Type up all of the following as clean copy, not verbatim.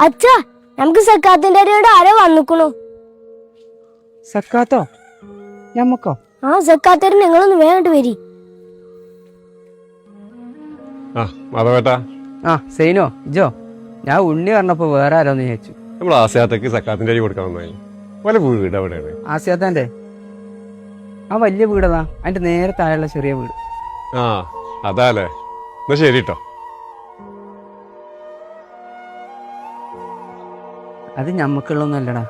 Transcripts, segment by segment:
അച്ഛാ, നമുക്ക് സക്കാത്തിന്റെ അരിയോട് ആരോ വന്നിക്കണു. സക്കാത്തോ? ഞമ്മക്കോ? ആ സക്കാത്തരി നിങ്ങളൊന്ന് വേഗം വരി. ആ സൈനോ ജോ, ഞാൻ ഉണ്ണി പറഞ്ഞപ്പോ വേറെ ആരോന്ന് ചോദിച്ചു. നമ്മൾ ആസിയാത്തേക്ക് സക്കാത്തിന്റെ അരി കൊടുക്കാൻ വന്നായി. വല്ല വീട് എവിടെയാണ്? ആസിയാത്താന്റെ ആ വലിയ വീടതാ, അതിന്റെ നേരെ താഴെയുള്ള ചെറിയ വീട്. ആ അതാല്ലേ, എന്നാ ശരി കേട്ടോ. അത് ഞമ്മക്കുള്ളൊന്നും അല്ലടാ.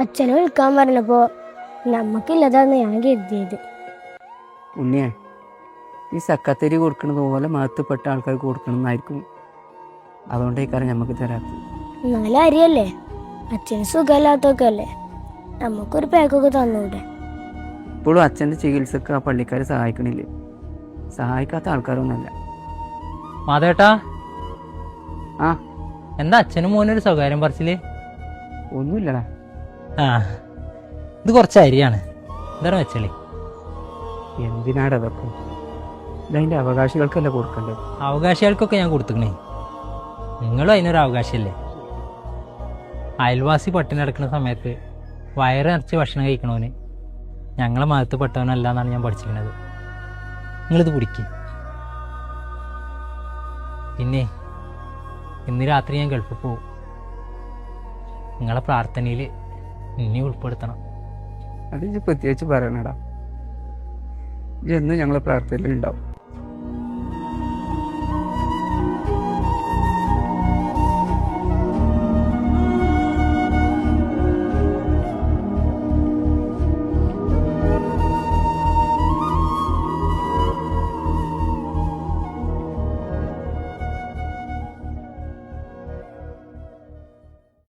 അച്ഛനെ വിളിക്കാൻ പറഞ്ഞപ്പോ നമ്മക്കില്ലതാന്ന് ഞാൻ കരുതിയത്. ഉണ്ണിയെ, ഈ സക്കാത്തരി കൊടുക്കണത് പോലെ മഹത്വപ്പെട്ട ആൾക്കാർക്ക് കൊടുക്കണമെന്നായിരിക്കും. അതുകൊണ്ടേക്കാരം ഞമ്മക്ക് തരാത്തത്. എന്നാലും അരിയല്ലേ, അച്ഛന് സുഖമില്ലാത്തൊക്കെ അല്ലേ, നമുക്കൊരു പാക്കൊക്കെ തന്നൂടെ? ഇപ്പോഴും അച്ഛൻ്റെ ചികിത്സക്ക് ആ പള്ളിക്കാർ സഹായിക്കണില്ലേ? സഹായിക്കാത്ത ആൾക്കാരൊന്നുമല്ല. മാധവേട്ടാ, ആ എന്താ അച്ഛനും മോനൊരു സ്വകാര്യം പറച്ചില്? ഒന്നുമില്ലടാ. ആ, ഇത് കുറച്ച് അരിയാണ്, എന്താണ് വെച്ചല്ലേ? എന്തിനാടാ അതൊക്കെ? ഇതതിൻ്റെ അവകാശികൾക്കല്ല കൊടുക്കണ്ടേ? അവകാശികൾക്കൊക്കെ ഞാൻ കൊടുത്തുക്കണേ, നിങ്ങളും അതിനൊരു അവകാശമല്ലേ? അയൽവാസി പട്ടിണി കിടക്കുന്ന സമയത്ത് വയറ് നിറച്ച് ഭക്ഷണം കഴിക്കണവന് ഞങ്ങളെ മഹത്വപ്പെട്ടവനല്ല എന്നാണ് ഞാൻ പഠിച്ചിരിക്കുന്നത്. നിങ്ങളിത് പിടിക്കും. പിന്നെ ഇന്ന് രാത്രി ഞാൻ ഗൾഫിൽ പോകും. നിങ്ങളെ പ്രാർത്ഥനയിൽ ഇനി ഉൾപ്പെടുത്തണം. അത് പ്രത്യേകിച്ച് പറയണടാ, എന്നും ഞങ്ങളെ പ്രാർത്ഥനയിൽ ഉണ്ടാവും.